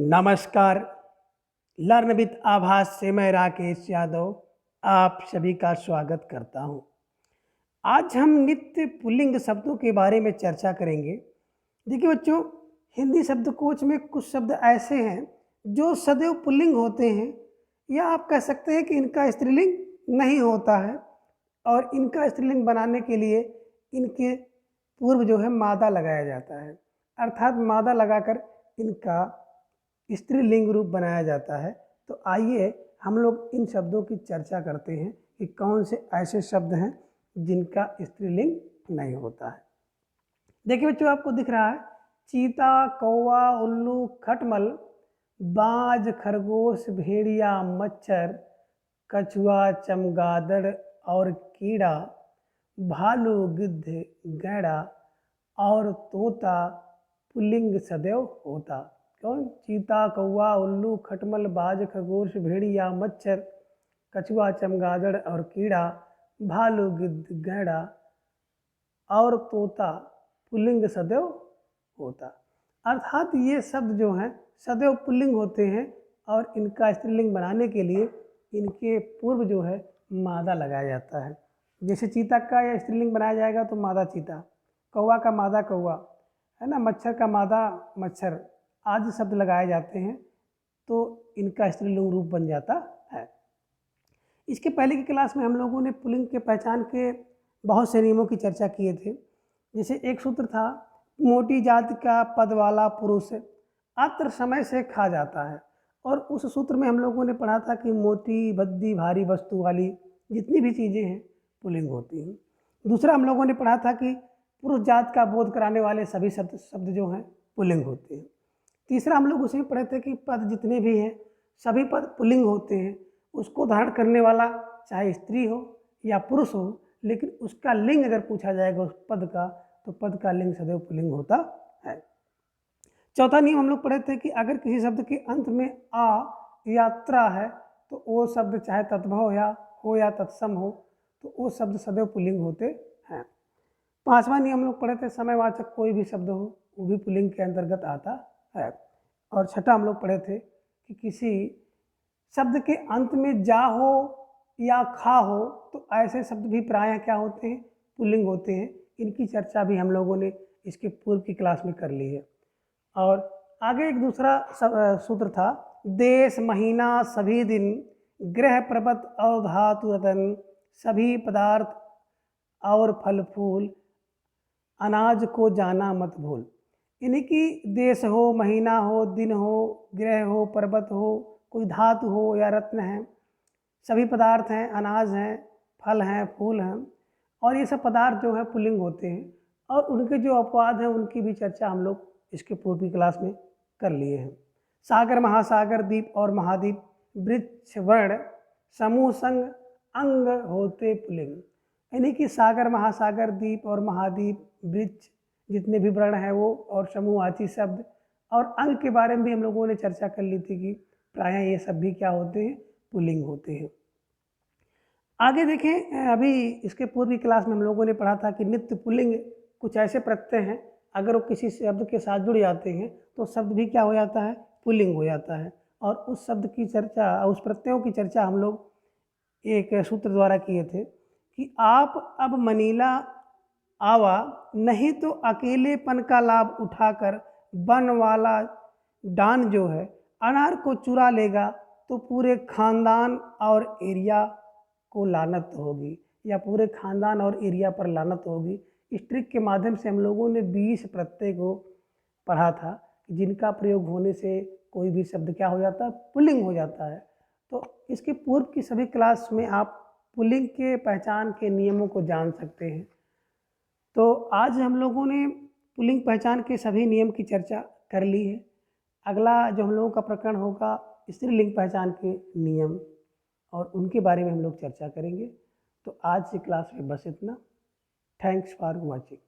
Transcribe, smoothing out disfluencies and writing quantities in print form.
नमस्कार। Learn with आभास से मैं राकेश यादव आप सभी का स्वागत करता हूं। आज हम नित्य पुल्लिंग शब्दों के बारे में चर्चा करेंगे। देखिए बच्चों, हिंदी शब्दकोश में कुछ शब्द ऐसे हैं जो सदैव पुल्लिंग होते हैं, या आप कह सकते हैं कि इनका स्त्रीलिंग नहीं होता है, और इनका स्त्रीलिंग बनाने के लिए इनके पूर्व जो है मादा लगाया जाता है, अर्थात मादा लगाकर इनका स्त्रीलिंग रूप बनाया जाता है। तो आइए हम लोग इन शब्दों की चर्चा करते हैं कि कौन से ऐसे शब्द हैं जिनका स्त्रीलिंग नहीं होता है। देखिए बच्चों, आपको दिख रहा है चीता, कौवा, उल्लू, खटमल, बाज, खरगोश, भेड़िया, मच्छर, कछुआ, चमगादड़ और कीड़ा, भालू, गिद्ध, गैंडा और तोता पुल्लिंग सदैव होता। कौन? चीता, कौवा, उल्लू, खटमल, बाज, खरगोश, भेड़िया, मच्छर, कछुआ, चमगादड़ और कीड़ा, भालू, गिद्ध, गैंडा और तोता पुल्लिंग सदैव होता। अर्थात ये शब्द जो हैं सदैव पुल्लिंग होते हैं, और इनका स्त्रीलिंग बनाने के लिए इनके पूर्व जो है मादा लगाया जाता है। जैसे चीता का या स्त्रीलिंग बनाया जाएगा तो मादा चीता, कौवा का मादा कौवा, है ना, मच्छर का मादा मच्छर आदि शब्द लगाए जाते हैं, तो इनका स्त्रीलिंग रूप बन जाता है। इसके पहले की क्लास में हम लोगों ने पुल्लिंग के पहचान के बहुत से नियमों की चर्चा किए थे। जैसे एक सूत्र था, मोटी जाति का पद वाला पुरुष अत्र समय से खा जाता है, और उस सूत्र में हम लोगों ने पढ़ा था कि मोटी, भद्दी, भारी वस्तु वाली जितनी भी चीज़ें हैं पुल्लिंग होती हैं। दूसरा हम लोगों ने पढ़ा था कि पुरुष जात का बोध कराने वाले सभी शब्द जो हैं पुल्लिंग होते हैं। तीसरा हम लोग उसमें पढ़े थे कि पद जितने भी हैं सभी पद पुल्लिंग होते हैं। उसको धारण करने वाला चाहे स्त्री हो या पुरुष हो, लेकिन उसका लिंग अगर पूछा जाएगा उस पद का, तो पद का लिंग सदैव पुल्लिंग होता है। चौथा नियम हम लोग पढ़े थे कि अगर किसी शब्द के अंत में आ या त्र है, तो वो शब्द चाहे तद्भव या तत्सम हो, तो वो शब्द सदैव पुल्लिंग होते हैं। पांचवा नियम हम लोग पढ़े थे, समयवाचक कोई भी शब्द हो वो भी पुल्लिंग के अंतर्गत आता है। और छठा हम लोग पढ़े थे कि किसी शब्द के अंत में जा हो या खा हो, तो ऐसे शब्द भी प्रायः क्या होते हैं? पुल्लिंग होते हैं। इनकी चर्चा भी हम लोगों ने इसके पूर्व की क्लास में कर ली है। और आगे एक दूसरा सूत्र था, देश, महीना, सभी दिन, ग्रह, पर्वत और धातु रतन, सभी पदार्थ और फल फूल, अनाज को जाना मत भूल। यानी कि देश हो, महीना हो, दिन हो, ग्रह हो, पर्वत हो, कोई धातु हो या रत्न है, सभी पदार्थ हैं, अनाज हैं, फल हैं, फूल हैं, और ये सब पदार्थ जो है पुल्लिंग होते हैं। और उनके जो अपवाद हैं उनकी भी चर्चा हम लोग इसके पूर्व की क्लास में कर लिए हैं। सागर, महासागर, द्वीप और महाद्वीप, वृक्ष, वर्ण, समूह, संग, अंग होते पुल्लिंग। यानी कि सागर, महासागर, द्वीप और महाद्वीप, वृक्ष, जितने भी वर्ण हैं वो, और समूहवाची शब्द और अंग के बारे में भी हम लोगों ने चर्चा कर ली थी कि प्रायः ये सब भी क्या होते हैं? पुल्लिंग होते हैं। आगे देखें, अभी इसके पूर्व की क्लास में हम लोगों ने पढ़ा था कि नित्य पुल्लिंग कुछ ऐसे प्रत्यय हैं, अगर वो किसी शब्द के साथ जुड़ जाते हैं तो शब्द भी क्या हो जाता है? पुल्लिंग हो जाता है। और उस शब्द की चर्चा, उस प्रत्ययों की चर्चा हम लोग एक सूत्र द्वारा किए थे कि आप अब मनीला आवा, नहीं तो अकेलेपन का लाभ उठाकर वन वाला डान जो है अनार को चुरा लेगा, तो पूरे खानदान और एरिया को लानत होगी, या पूरे खानदान और एरिया पर लानत होगी। इस ट्रिक के माध्यम से हम लोगों ने 20 प्रत्यय को पढ़ा था, जिनका प्रयोग होने से कोई भी शब्द क्या हो जाता है? पुल्लिंग हो जाता है। तो इसके पूर्व की सभी क्लास में आप पुल्लिंग के पहचान के नियमों को जान सकते हैं। तो आज हम लोगों ने पुल्लिंग पहचान के सभी नियम की चर्चा कर ली है। अगला जो हम लोगों का प्रकरण होगा स्त्रीलिंग पहचान के नियम, और उनके बारे में हम लोग चर्चा करेंगे। तो आज की क्लास में बस इतना। Thanks for watching.